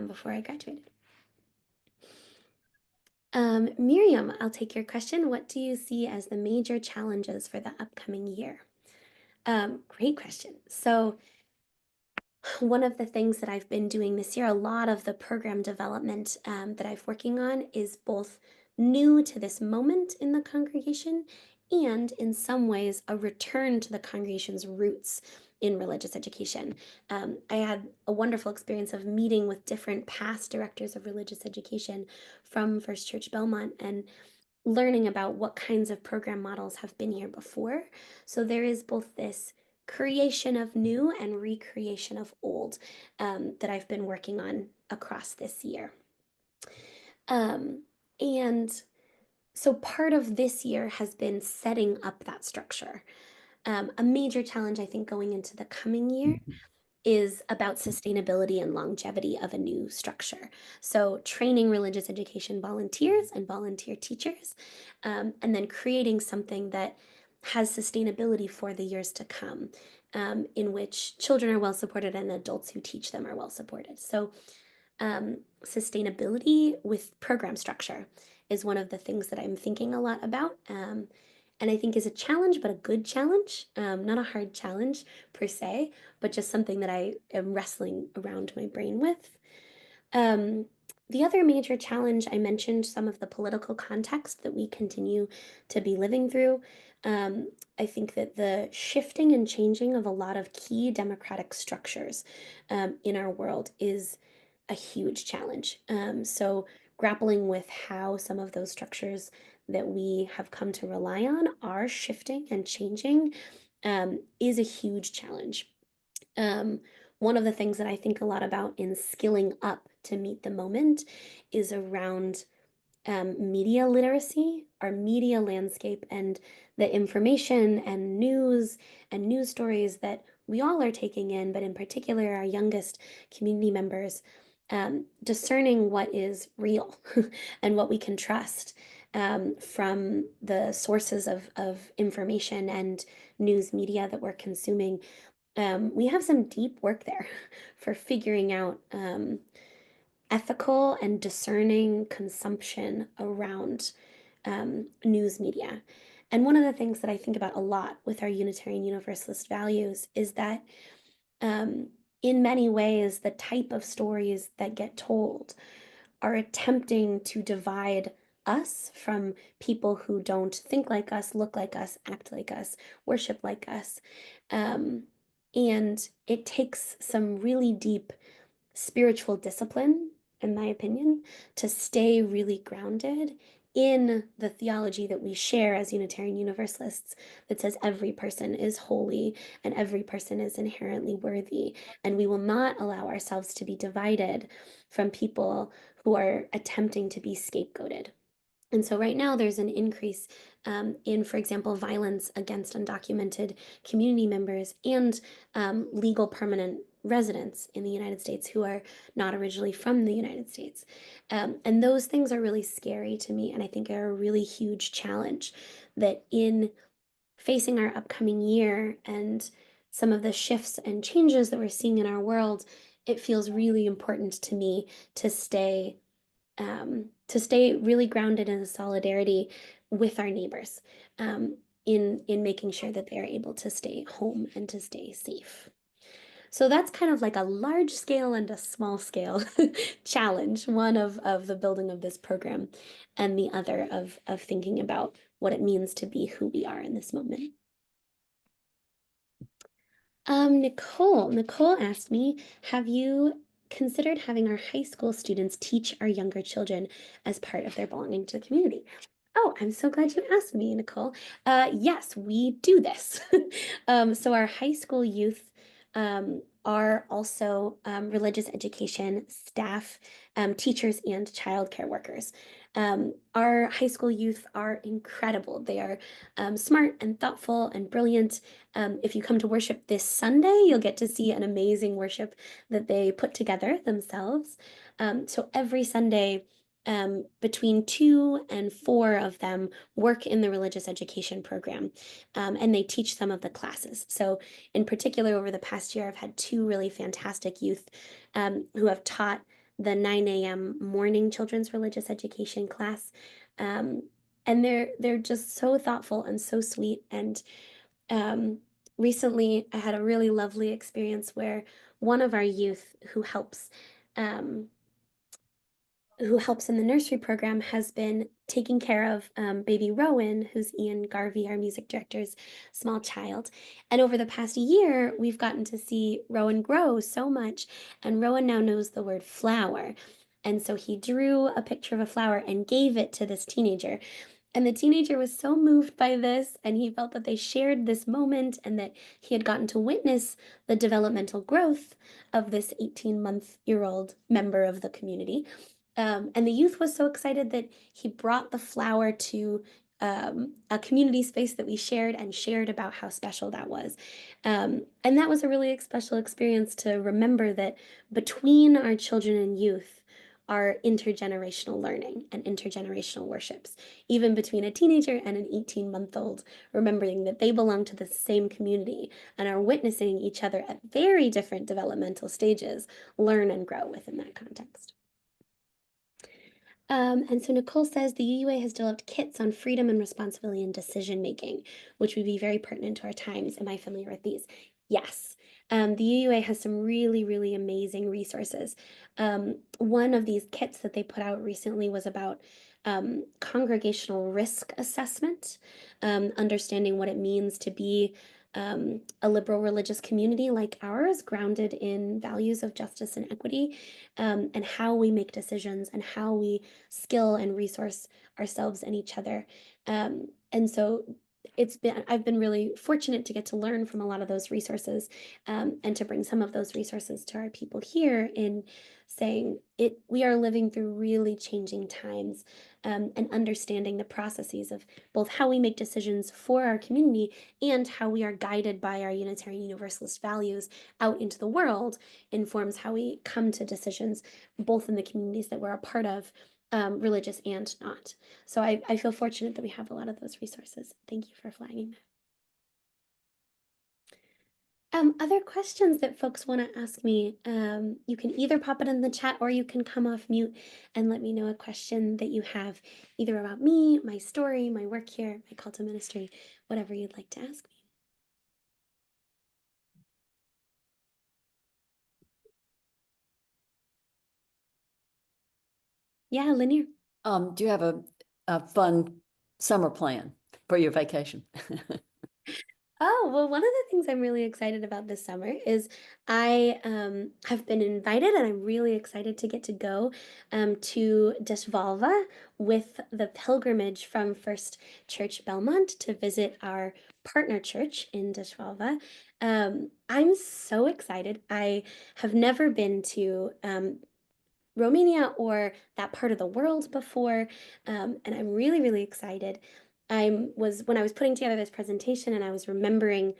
before I graduated. Miriam, I'll take your question. What do you see as the major challenges for the upcoming year? Great question. So, one of the things that I've been doing this year, a lot of the program development that I've working on is both new to this moment in the congregation and in some ways a return to the congregation's roots in religious education. I had a wonderful experience of meeting with different past directors of religious education from First Church Belmont and learning about what kinds of program models have been here before. So there is both this creation of new and recreation of old that I've been working on across this year. And so part of this year has been setting up that structure. A major challenge, I think, going into the coming year is about sustainability and longevity of a new structure. So, training religious education volunteers and volunteer teachers, and then creating something that has sustainability for the years to come, in which children are well supported and adults who teach them are well supported. So, sustainability with program structure is one of the things that I'm thinking a lot about. And I think is a challenge, but a good challenge, not a hard challenge per se, but just something that I am wrestling around my brain with. Um, the other major challenge, I mentioned some of the political context that we continue to be living through. I think that the shifting and changing of a lot of key democratic structures in our world is a huge challenge. So, grappling with how some of those structures that we have come to rely on are shifting and changing is a huge challenge. Um, one of the things that I think a lot about in skilling up to meet the moment is around media literacy, our media landscape, and the information and news stories that we all are taking in, but in particular our youngest community members, discerning what is real and what we can trust from the sources of information and news media that we're consuming. We have some deep work there for figuring out ethical and discerning consumption around news media. And one of the things that I think about a lot with our Unitarian Universalist values is that in many ways, the type of stories that get told are attempting to divide us from people who don't think like us, look like us, act like us, worship like us. Um, and it takes some really deep spiritual discipline, in my opinion, to stay really grounded in the theology that we share as Unitarian Universalists that says every person is holy and every person is inherently worthy. And we will not allow ourselves to be divided from people who are attempting to be scapegoated. And so, right now, there's an increase in, for example, violence against undocumented community members and legal permanent residents in the United States who are not originally from the United States. And those things are really scary to me, and I think are a really huge challenge that in facing our upcoming year and some of the shifts and changes that we're seeing in our world, it feels really important to me to stay really grounded in solidarity with our neighbors, in making sure that they are able to stay home and to stay safe. So that's kind of like a large scale and a small scale challenge, one of the building of this program, and the other of thinking about what it means to be who we are in this moment. Nicole asked me, have you considered having our high school students teach our younger children as part of their belonging to the community? Oh, I'm so glad you asked me, Nicole. Yes, we do this. So our high school youth are also religious education staff, teachers, and childcare workers. Our high school youth are incredible. They are smart and thoughtful and brilliant. If you come to worship this Sunday, you'll get to see an amazing worship that they put together themselves. So every Sunday, between 2 and 4 of them work in the religious education program, and they teach some of the classes. So, in particular, over the past year, I've had 2 really fantastic youth who have taught the 9 a.m. morning children's religious education class. And they're just so thoughtful and so sweet. And recently, I had a really lovely experience where one of our youth um, who helps in the nursery program has been taking care of baby Rowan, who's Ian Garvey, our music director's small child. And over the past year, we've gotten to see Rowan grow so much, and Rowan now knows the word flower. And so he drew a picture of a flower and gave it to this teenager. And the teenager was so moved by this, and he felt that they shared this moment and that he had gotten to witness the developmental growth of this 18-month-year-old member of the community. And the youth was so excited that he brought the flower to a community space that we shared and shared about how special that was. And that was a really special experience to remember that between our children and youth are intergenerational learning and intergenerational worships, even between a teenager and an 18-month-old, remembering that they belong to the same community and are witnessing each other at very different developmental stages learn and grow within that context. And so Nicole says the UUA has developed kits on freedom and responsibility and decision making, which would be very pertinent to our times. Am I familiar with these? Yes. The UUA has some really, really amazing resources. One of these kits that they put out recently was about congregational risk assessment, understanding what it means to be a liberal religious community like ours, grounded in values of justice and equity, and how we make decisions and how we skill and resource ourselves and each other. And so I've been really fortunate to get to learn from a lot of those resources, and to bring some of those resources to our people here in saying we are living through really changing times, and understanding the processes of both how we make decisions for our community and how we are guided by our Unitarian Universalist values out into the world informs how we come to decisions both in the communities that we're a part of, religious and not. So I feel fortunate that we have a lot of those resources. Thank you for flagging that. Other questions that folks want to ask me, you can either pop it in the chat or you can come off mute and let me know a question that you have, either about me, my story, my work here, my call to ministry, whatever you'd like to ask me. Yeah, Lanier. Do you have a fun summer plan for your vacation? Oh, well, one of the things I'm really excited about this summer is I have been invited and I'm really excited to get to go to Deshvalva with the pilgrimage from First Church Belmont to visit our partner church in Deshvalva. I'm so excited. I have never been to Romania or that part of the world before, and I'm really, really excited. When I was putting together this presentation and I was remembering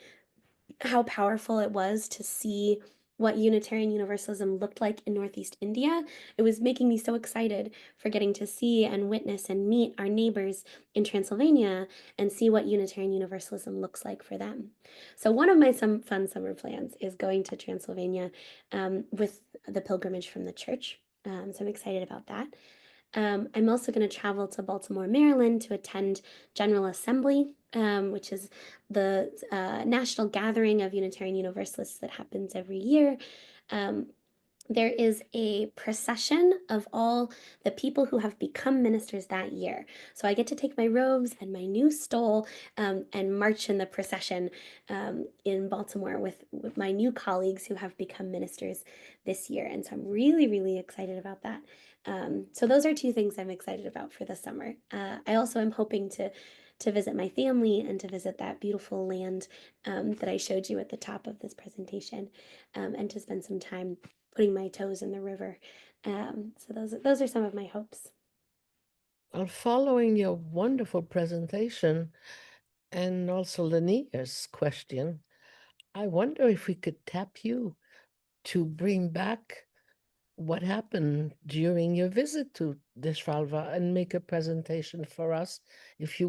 how powerful it was to see what Unitarian Universalism looked like in Northeast India. It was making me so excited for getting to see and witness and meet our neighbors in Transylvania and see what Unitarian Universalism looks like for them. So one of my fun summer plans is going to Transylvania with the pilgrimage from the church. So I'm excited about that. I'm also going to travel to Baltimore, Maryland to attend General Assembly, which is the national gathering of Unitarian Universalists that happens every year. There is a procession of all the people who have become ministers that year. So I get to take my robes and my new stole and march in the procession in Baltimore with my new colleagues who have become ministers this year. And so I'm really, really excited about that. So those are two things I'm excited about for the summer. I also am hoping to visit my family and to visit that beautiful land that I showed you at the top of this presentation, and to spend some time putting my toes in the river. So those are some of my hopes. Well, following your wonderful presentation and also Lanier's question, I wonder if we could tap you to bring back what happened during your visit to Deshvalva and make a presentation for us. I'm sure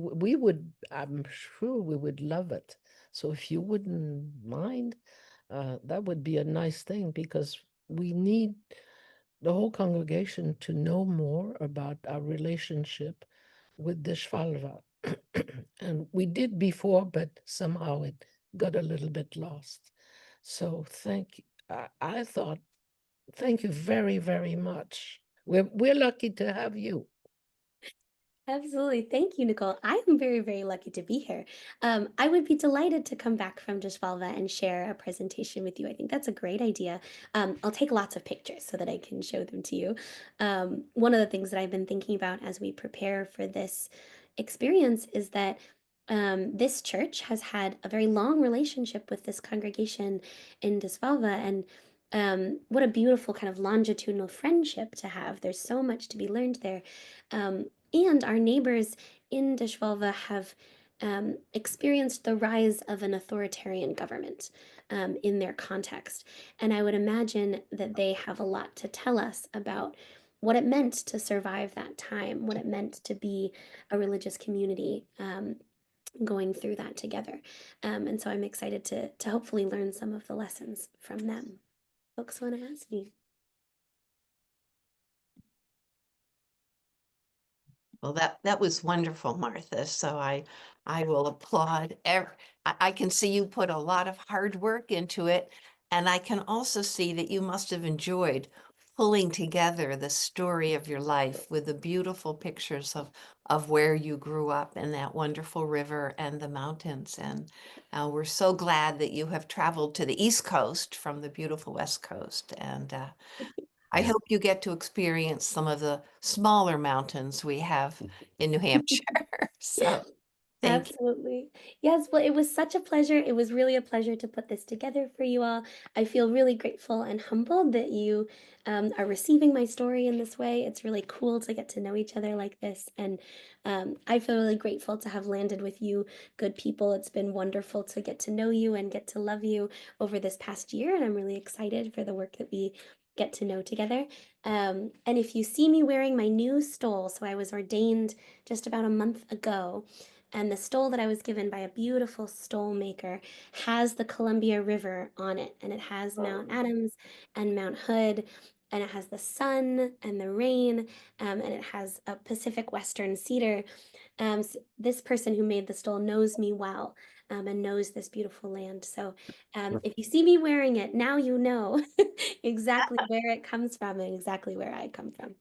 we would love it. So if you wouldn't mind, that would be a nice thing because we need the whole congregation to know more about our relationship with the Shvalva. And we did before, but somehow it got a little bit lost. So thank you. I thought, thank you very, very much. We're lucky to have you. Absolutely. Thank you, Nicole. I am very, very lucky to be here. I would be delighted to come back from Dishvalva and share a presentation with you. I think that's a great idea. I'll take lots of pictures so that I can show them to you. One of the things that I've been thinking about as we prepare for this experience is that this church has had a very long relationship with this congregation in Dishvalva, and what a beautiful kind of longitudinal friendship to have. There's so much to be learned there. And our neighbors in Dishvalva have experienced the rise of an authoritarian government in their context. And I would imagine that they have a lot to tell us about what it meant to survive that time, what it meant to be a religious community going through that together. And so I'm excited to hopefully learn some of the lessons from them. Folks want to ask me? Well, that was wonderful, Martha. So I will applaud. I can see you put a lot of hard work into it, and I can also see that you must have enjoyed pulling together the story of your life with the beautiful pictures of where you grew up in that wonderful river and the mountains. And we're so glad that you have traveled to the East Coast from the beautiful West Coast. And I hope you get to experience some of the smaller mountains we have in New Hampshire. So thank you. Absolutely. Yes, well, it was such a pleasure. It was really a pleasure to put this together for you all. I feel really grateful and humbled that you are receiving my story in this way. It's really cool to get to know each other like this. And I feel really grateful to have landed with you, good people. It's been wonderful to get to know you and get to love you over this past year. And I'm really excited for the work that we get to know together. And if you see me wearing my new stole, so I was ordained just about a month ago. And the stole that I was given by a beautiful stole maker has the Columbia River on it. And it has Mount Adams and Mount Hood. And it has the sun and the rain. And it has a Pacific Western cedar. So this person who made the stole knows me well and knows this beautiful land. So if you see me wearing it, now you know exactly where it comes from and exactly where I come from.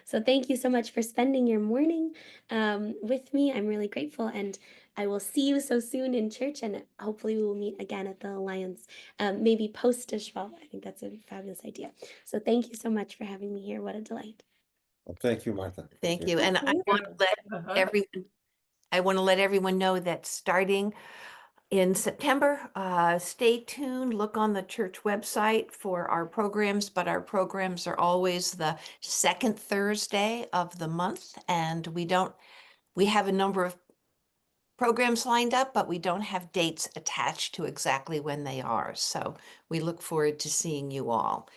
So thank you so much for spending your morning with me. I'm really grateful, and I will see you so soon in church, and hopefully we will meet again at the Alliance, maybe post Tishval. I think that's a fabulous idea. So thank you so much for having me here. What a delight. Well, thank you, Martha. Thank you. And I you. want to let everyone know that starting in September, stay tuned, look on the church website for our programs, but our programs are always the second Thursday of the month. And we have a number of programs lined up, but we don't have dates attached to exactly when they are. So we look forward to seeing you all.